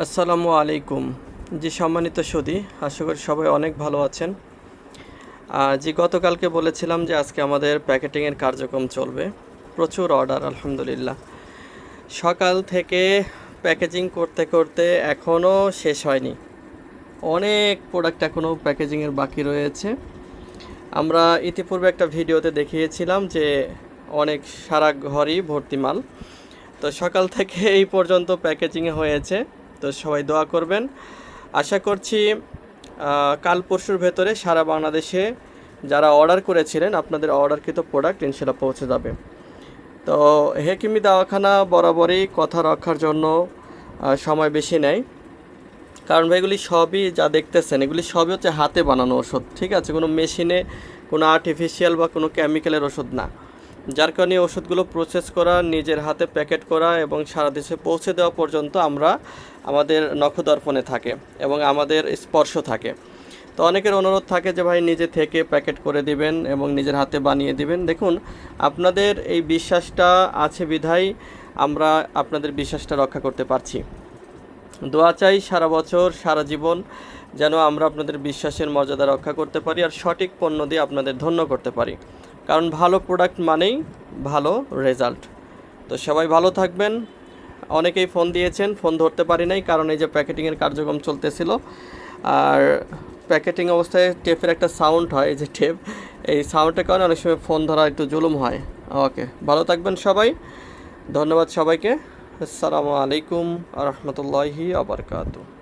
আসসালামু আলাইকুম। জি সম্মানিত সুধী, আশা করি সবাই অনেক ভালো আছেন। জি গতকালকে বলেছিলাম যে আজকে আমাদের প্যাকেটিংয়ের কার্যক্রম চলবে। প্রচুর অর্ডার আলহামদুলিল্লাহ। সকাল থেকে প্যাকেজিং করতে করতে এখনও শেষ হয়নি। অনেক প্রোডাক্ট এখনও প্যাকেজিংয়ের বাকি রয়েছে। আমরা ইতিপূর্বে একটা ভিডিওতে দেখিয়েছিলাম যে অনেক সারা ঘরই ভর্তি মাল। তো সকাল থেকে এই পর্যন্ত প্যাকেজিংয়ে হয়েছে। তো সবাই দোয়া করবেন। আশা করছি কাল পরশুর ভেতরে সারা বাংলাদেশে যারা অর্ডার করেছিলেন আপনাদের অর্ডারকৃত প্রোডাক্ট ইনশাল্লাহ পৌঁছে যাবে। তো হেকিমি দাওয়াখানা বরাবরই কথা রক্ষার জন্য সময় বেশি নেয়, কারণ এগুলি সবই যা দেখতেছেন এগুলি সবই হচ্ছে হাতে বানানো ওষুধ, ঠিক আছে? কোনো মেশিনে কোনো আর্টিফিশিয়াল বা কোনো কেমিক্যালের ওষুধ না। যার কারণে ওষুধগুলো প্রসেস করা, নিজের হাতে প্যাকেট করা এবং সারা দেশে পৌঁছে দেওয়া পর্যন্ত আমরা আমাদের নখদর্পণে থাকে এবং আমাদের স্পর্শ থাকে। তো অনেকের অনুরোধ থাকে যে ভাই নিজে থেকে প্যাকেট করে দিবেন এবং নিজের হাতে বানিয়ে দিবেন। দেখুন, আপনাদের এই বিশ্বাসটা আছে বিধায় আমরা আপনাদের বিশ্বাসটা রক্ষা করতে পারছি। দোয়া চাই সারা বছর সারা জীবন যেন আমরা আপনাদের বিশ্বাসের মর্যাদা রক্ষা করতে পারি আর সঠিক পণ্য দিয়ে আপনাদের ধন্য করতে পারি, কারণ ভালো প্রোডাক্ট মানেই ভালো রেজাল্ট। তো সবাই ভালো থাকবেন। অনেকেই ফোন দিয়েছেন, ফোন ধরতে পারি নাই কারণ এই যে প্যাকেটিংয়ের কার্যক্রম চলতেছিল। আর প্যাকেটিং অবস্থায় টেপের একটা সাউন্ড হয়, এই যে টেপ, এই সাউন্ডের কারণে অনেক সময় ফোন ধরা একটু জুলুম হয়। ওকে, ভালো থাকবেন সবাই। ধন্যবাদ সবাইকে। আসসালামু আলাইকুম আ রহমতুল্লাহি আ বারাকাতুহু।